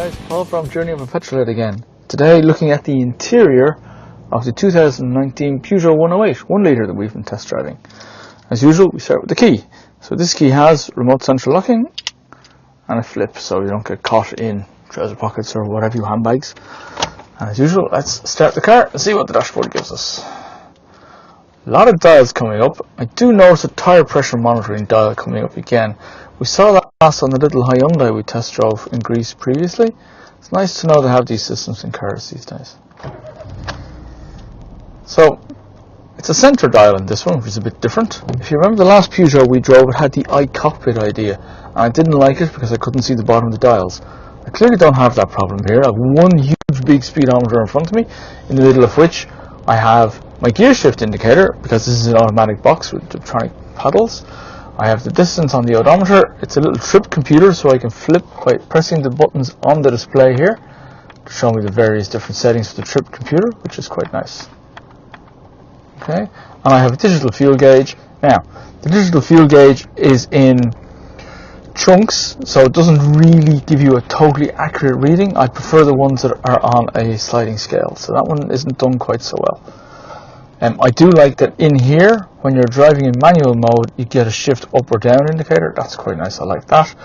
guys, Paul from Journey of a Petrolhead again. Today looking at the interior of the 2019 Peugeot 108 1 litre that we've been test driving. As usual, we start with the key. So this key has remote central locking and a flip so you don't get caught in trouser pockets or whatever you handbags. And as usual, let's start the car and see what the dashboard gives us. A lot of dials coming up. I do notice a tyre pressure monitoring dial coming up again. We saw that last on the little Hyundai we test drove in Greece previously. It's nice to know they have these systems in cars these days. So, it's a centre dial in this one, which is a bit different. If you remember the last Peugeot we drove, it had the iCockpit idea. And I didn't like it because I couldn't see the bottom of the dials. I clearly don't have that problem here. I have one huge big speedometer in front of me, in the middle of which I have my gear shift indicator, because this is an automatic box with electronic paddles. I have the distance on the odometer. It's a little trip computer, so I can flip by pressing the buttons on the display here to show me the various different settings for the trip computer, which is quite nice. Okay, and I have a digital fuel gauge. Now, the digital fuel gauge is in chunks, so it doesn't really give you a totally accurate reading. I prefer the ones that are on a sliding scale, so that one isn't done quite so well. I do like that in here, when you're driving in manual mode, you get a shift up or down indicator. That's quite nice, I like that.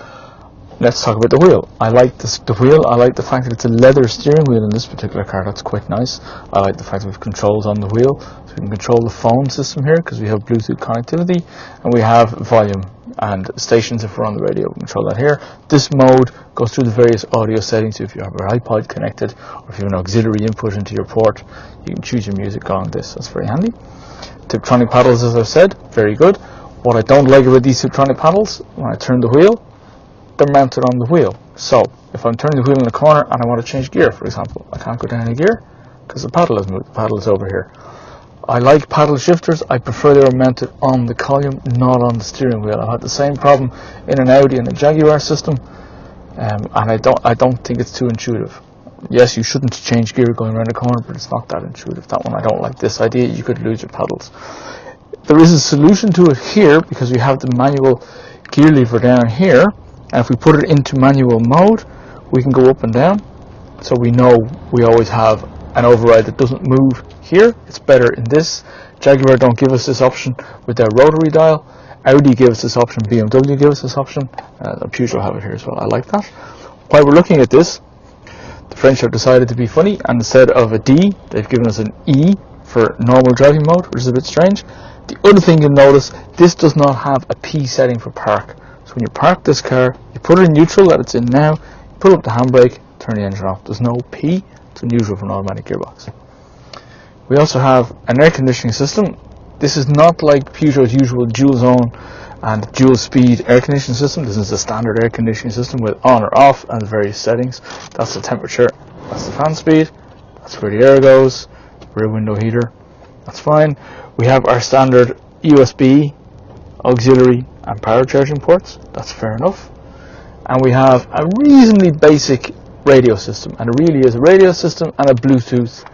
Let's talk about the wheel. I like the wheel. I like the fact that it's a leather steering wheel in this particular car. That's quite nice. I like the fact that we have controls on the wheel, so we can control the phone system here because we have Bluetooth connectivity, and we have volume and stations. If we're on the radio, we control that here. This mode goes through the various audio settings. If you have your iPod connected, or if you have an auxiliary input into your port, you can choose your music on this. That's very handy. Tiptronic paddles, as I've said, very good. What I don't like about these Tiptronic paddles, when I turn the wheel, they're mounted on the wheel. So if I'm turning the wheel in the corner and I want to change gear, for example, I can't go down a gear because the paddle is moved. The paddle is over here. I like paddle shifters. I prefer they were mounted on the column, not on the steering wheel. I've had the same problem in an Audi and a Jaguar system, and I don't think it's too intuitive. Yes, you shouldn't change gear going around a corner, but it's not that intuitive. That one, I don't like this idea. You could lose your paddles. There is a solution to it here because we have the manual gear lever down here, and if we put it into manual mode, we can go up and down. So we know we always have an override that doesn't move here. It's better in this. Jaguar don't give us this option with their rotary dial. Audi gives us this option. BMW gives us this option. Peugeot have it here as well. I like that. While we're looking at this, the French have decided to be funny, and instead of a D, they've given us an E for normal driving mode, which is a bit strange. The other thing you'll notice, this does not have a P setting for park. So when you park this car, you put it in neutral that it's in now, you pull up the handbrake, turn the engine off. There's no P. It's unusual for an automatic gearbox. We also have an air conditioning system. This is not like Peugeot's usual dual zone and dual speed air conditioning system. This is a standard air conditioning system with on or off and various settings. That's the temperature, that's the fan speed, that's where the air goes, rear window heater, that's fine. We have our standard USB, auxiliary and power charging ports, that's fair enough. And we have a reasonably basic radio system, and it really is a radio system and a Bluetooth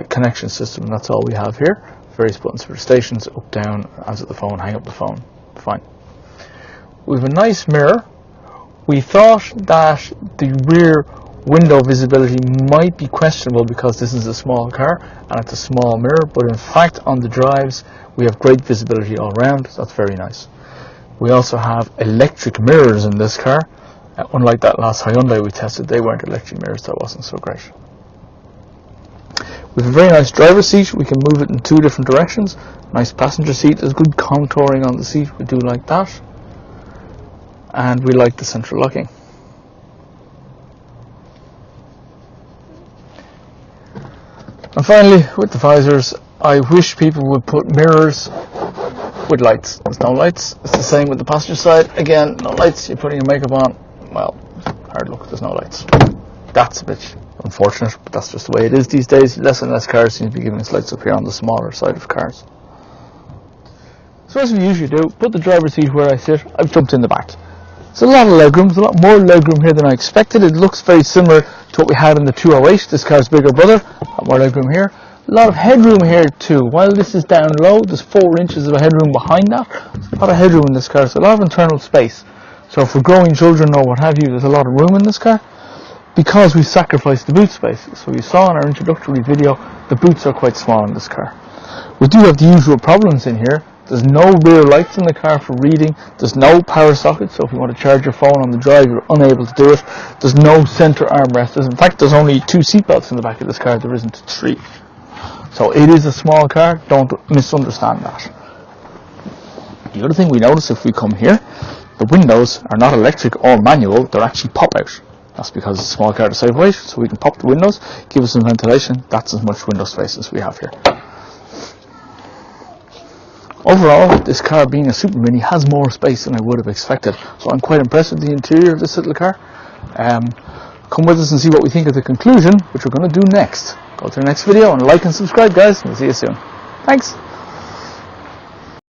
connection system, and that's all we have here. Various buttons for the stations, up, down, answer the phone, hang up the phone, fine. We have a nice mirror. We thought that the rear window visibility might be questionable because this is a small car and it's a small mirror, but in fact on the drives we have great visibility all around. That's very nice. We also have electric mirrors in this car. Unlike that last Hyundai we tested, they weren't electric mirrors. That wasn't so great. We have a very nice driver's seat. We can move it in two different directions. Nice passenger seat. There's good contouring on the seat. We do like that. And we like the central locking. And finally, with the visors, I wish people would put mirrors with lights. There's no lights. It's the same with the passenger side. Again, no lights. You're putting your makeup on. Well, hard luck. There's no lights. That's a bit unfortunate, but that's just the way it is these days. Less and less cars seem to be giving us lights up here on the smaller side of cars. So as we usually do, put the driver's seat where I sit. I've jumped in the back. There's a lot of legroom. There's a lot more legroom here than I expected. It looks very similar to what we had in the 208, this car's bigger brother. A lot more legroom here. A lot of headroom here too. While this is down low, there's 4 inches of headroom behind that. There's a lot of headroom in this car, so a lot of internal space. So for growing children or what have you, there's a lot of room in this car. because we sacrificed the boot space. So you saw in our introductory video, the boots are quite small in this car. We do have the usual problems in here. There's no rear lights in the car for reading. There's no power socket, so if you want to charge your phone on the drive, you're unable to do it. There's no center armrest. In fact, there's only 2 seatbelts in the back of this car. There isn't 3. So it is a small car. Don't misunderstand that. The other thing we notice if we come here, the windows are not electric or manual. They're actually pop out. That's because it's a small car to save weight, so we can pop the windows, give us some ventilation. That's as much window space as we have here. Overall, this car being a Super Mini has more space than I would have expected, so I'm quite impressed with the interior of this little car. Come with us and see what we think of the conclusion, which we're going to do next. Go to the next video and like and subscribe, guys, and we'll see you soon. Thanks!